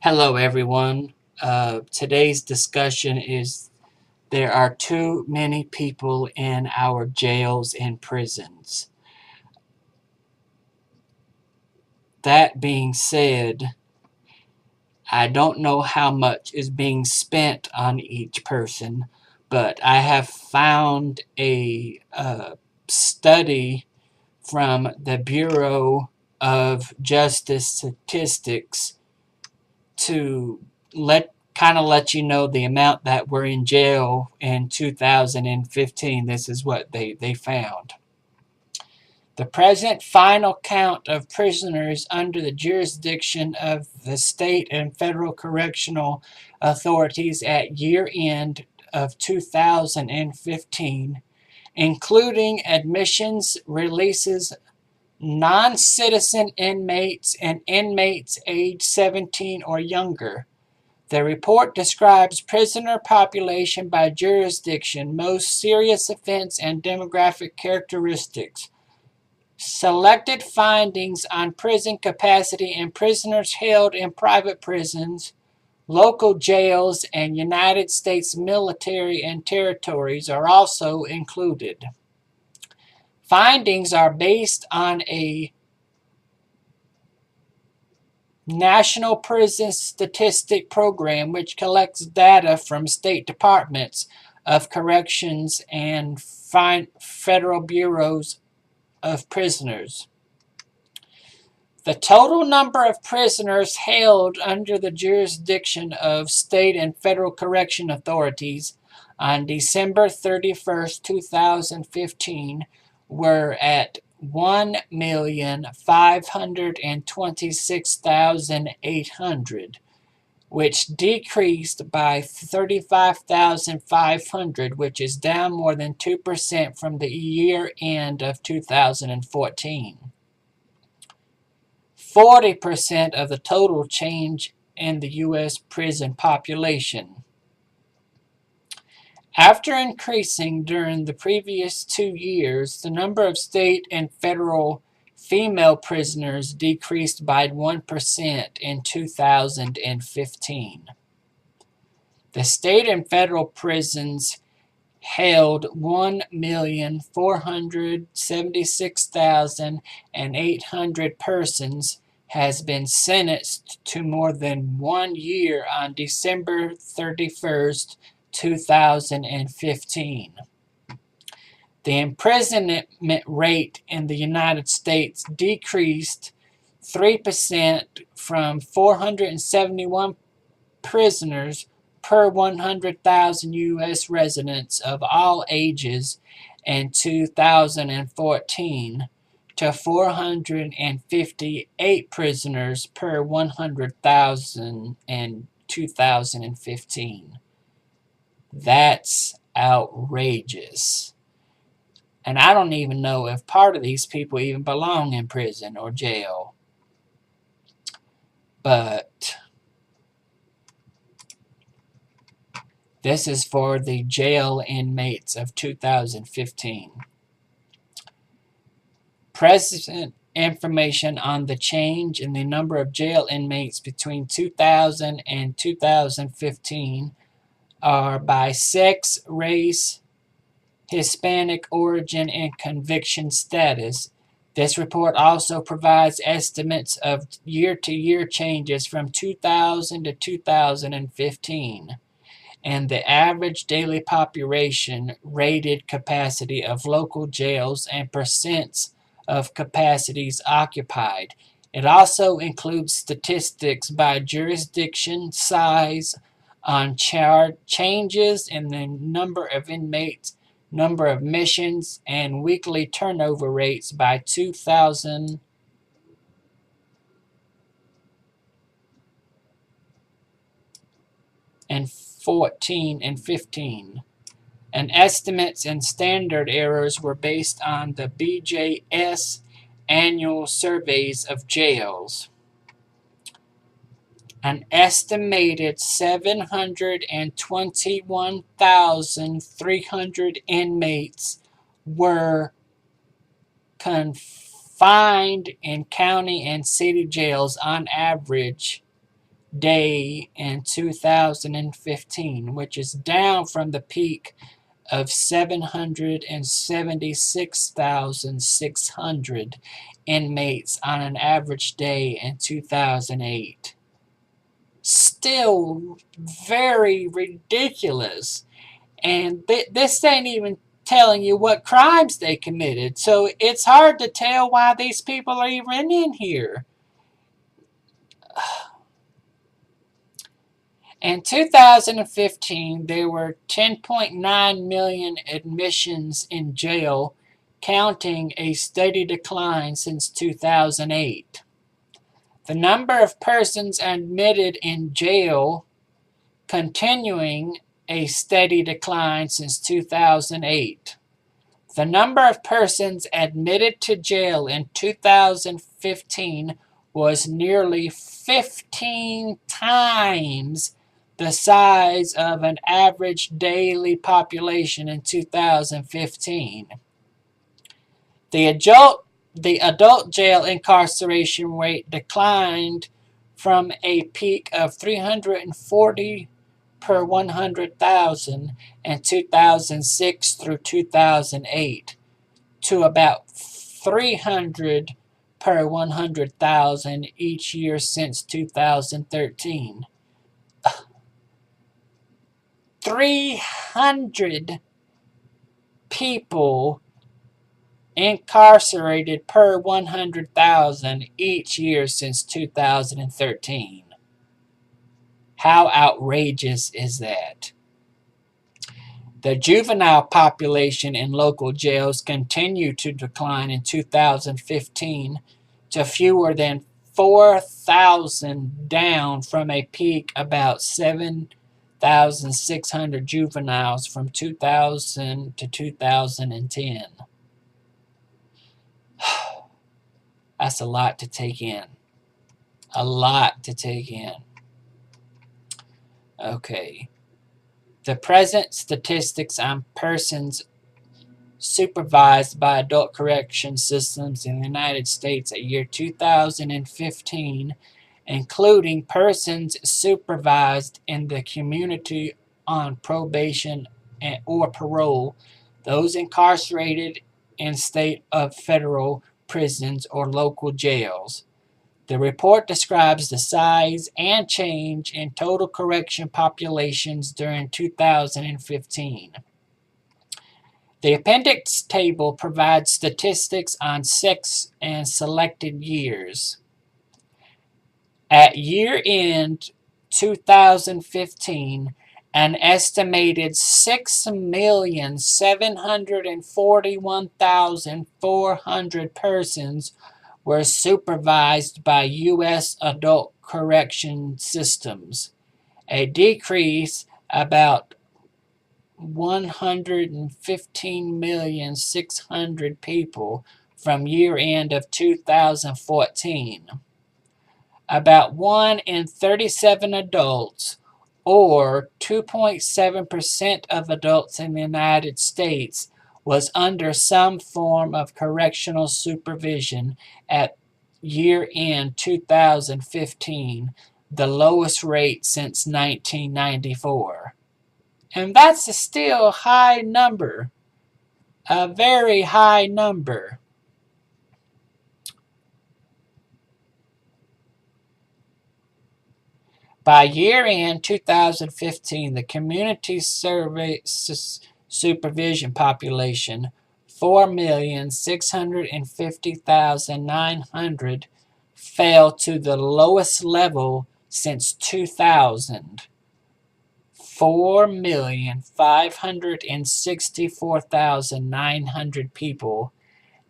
Hello, everyone. Today's discussion is there are too many people in our jails and prisons. That being said, I don't know how much is being spent on each person, but I have found a study from the Bureau of Justice Statistics to let you know the amount that were in jail in 2015. This is what they found. The present final count of prisoners under the jurisdiction of the state and federal correctional authorities at year end of 2015, including admissions, releases, non-citizen inmates, and inmates aged 17 or younger. The report describes prisoner population by jurisdiction, most serious offense, and demographic characteristics. Selected findings on prison capacity and prisoners held in private prisons, local jails, and United States military and territories are also included. Findings are based on a National Prison Statistic Program, which collects data from state departments of corrections and federal bureaus of prisoners. The total number of prisoners held under the jurisdiction of state and federal correction authorities on December 31st, 2015 were at 1,526,800, which decreased by 35,500, which is down more than 2% from the year end of 2014. 40% of the total change in the U.S. prison population. After increasing during the previous 2 years, the number of state and federal female prisoners decreased by 1% in 2015. The state and federal prisons held 1,476,800 persons has been sentenced to more than 1 year on December 31st, 2015. The imprisonment rate in the United States decreased 3% from 471 prisoners per 100,000 U.S. residents of all ages in 2014 to 458 prisoners per 100,000 in 2015. That's outrageous. And I don't even know if part of these people even belong in prison or jail. But this is for the jail inmates of 2015. Present information on the change in the number of jail inmates between 2000 and 2015 are by sex, race, Hispanic origin, and conviction status. This report also provides estimates of year-to-year changes from 2000 to 2015 and the average daily population rated capacity of local jails and percents of capacities occupied. It also includes statistics by jurisdiction, size, on changes in the number of inmates, number of missions, and weekly turnover rates by 2014 and 15. And estimates and standard errors were based on the BJS annual surveys of jails. An estimated 721,300 inmates were confined in county and city jails on average day in 2015, which is down from the peak of 776,600 inmates on an average day in 2008. Still very ridiculous. And this ain't even telling you what crimes they committed. So it's hard to tell why these people are even in here. In 2015, there were 10.9 million admissions in jail, counting a steady decline since 2008. The number of persons admitted in jail continuing a steady decline since 2008. The number of persons admitted to jail in 2015 was nearly 15 times the size of an average daily population in 2015. The adult jail incarceration rate declined from a peak of 340 per 100,000 in 2006 through 2008 to about 300 per 100,000 each year since 2013. 300 people incarcerated per 100,000 each year since 2013. How outrageous is that? The juvenile population in local jails continued to decline in 2015 to fewer than 4,000, down from a peak about 7,600 juveniles from 2000 to 2010. That's a lot to take in. A lot to take in. Okay. The present statistics on persons supervised by adult correction systems in the United States at year 2015, including persons supervised in the community on probation or parole, those incarcerated in state or federal prisons or local jails. The report describes the size and change in total correction populations during 2015. The appendix table provides statistics on sex and selected years. At year-end 2015, an estimated 6,741,400 persons were supervised by U.S. adult correction systems, a decrease about 115,600,000 people from year-end of 2014. About 1 in 37 adults, or 2.7% of adults in the United States, was under some form of correctional supervision at year-end 2015, the lowest rate since 1994. And that's a still high number, a very high number. By year-end 2015, the community supervision population, 4,650,900, fell to the lowest level since 2000. 4,564,900 people,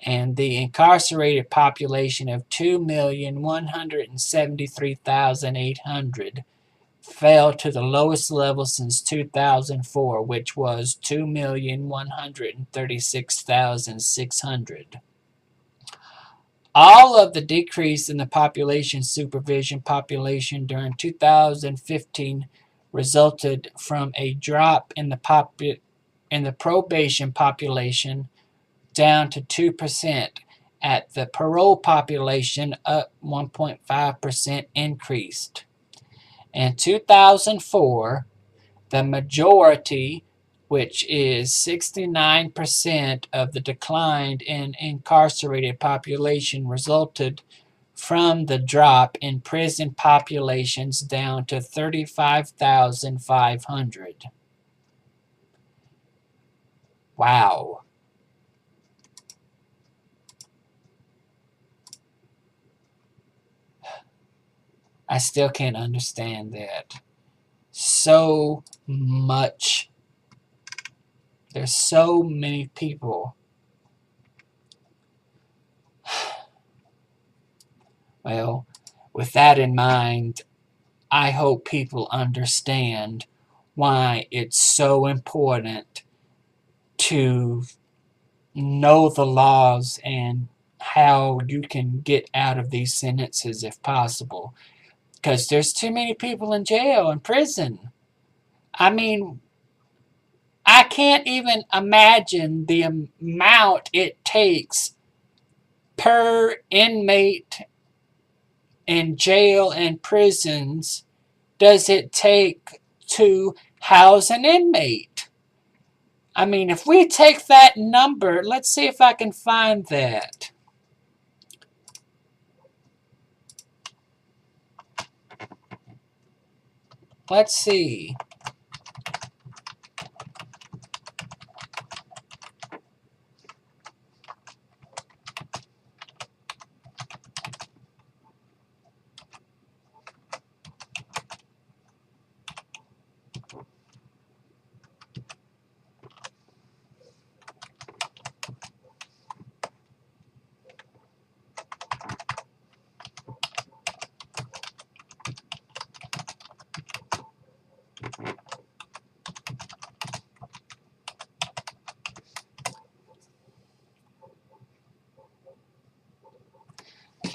and the incarcerated population of 2,173,800 fell to the lowest level since 2004, which was 2,136,600. All of the decrease in the population supervision population during 2015 resulted from a drop in the probation population down to 2%, at the parole population up 1.5% increased. In 2004, the majority, which is 69% of the decline in incarcerated population, resulted from the drop in prison populations down to 35,500. Wow. I still can't understand that. So much. There's so many people. Well, with that in mind, I hope people understand why it's so important to know the laws and how you can get out of these sentences if possible. Because there's too many people in jail and prison. I mean, I can't even imagine the amount it takes per inmate in jail and prisons does it take to house an inmate. I mean, if we take that number, let's see if I can find that. Let's see.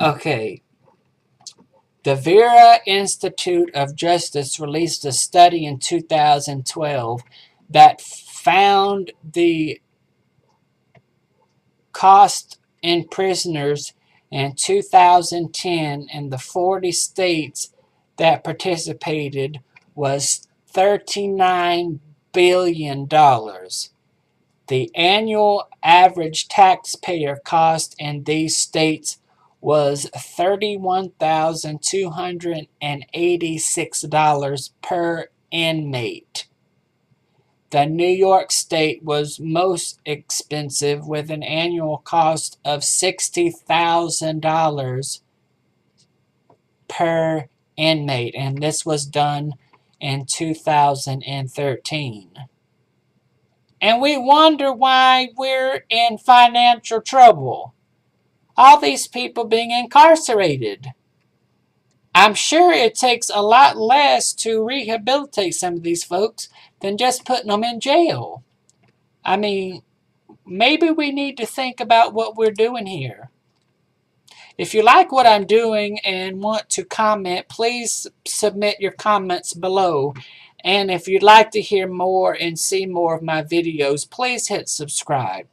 Okay. The Vera Institute of Justice released a study in 2012 that found the cost in prisoners in 2010 in the 40 states that participated was $39 billion. The annual average taxpayer cost in these states was $31,286 per inmate. The New York State was most expensive with an annual cost of $60,000 per inmate, and this was done in 2013. And we wonder why we're in financial trouble. All these people being incarcerated. I'm sure it takes a lot less to rehabilitate some of these folks than just putting them in jail. I mean, maybe we need to think about what we're doing here. If you like what I'm doing and want to comment, please submit your comments below. And if you'd like to hear more and see more of my videos, please hit subscribe.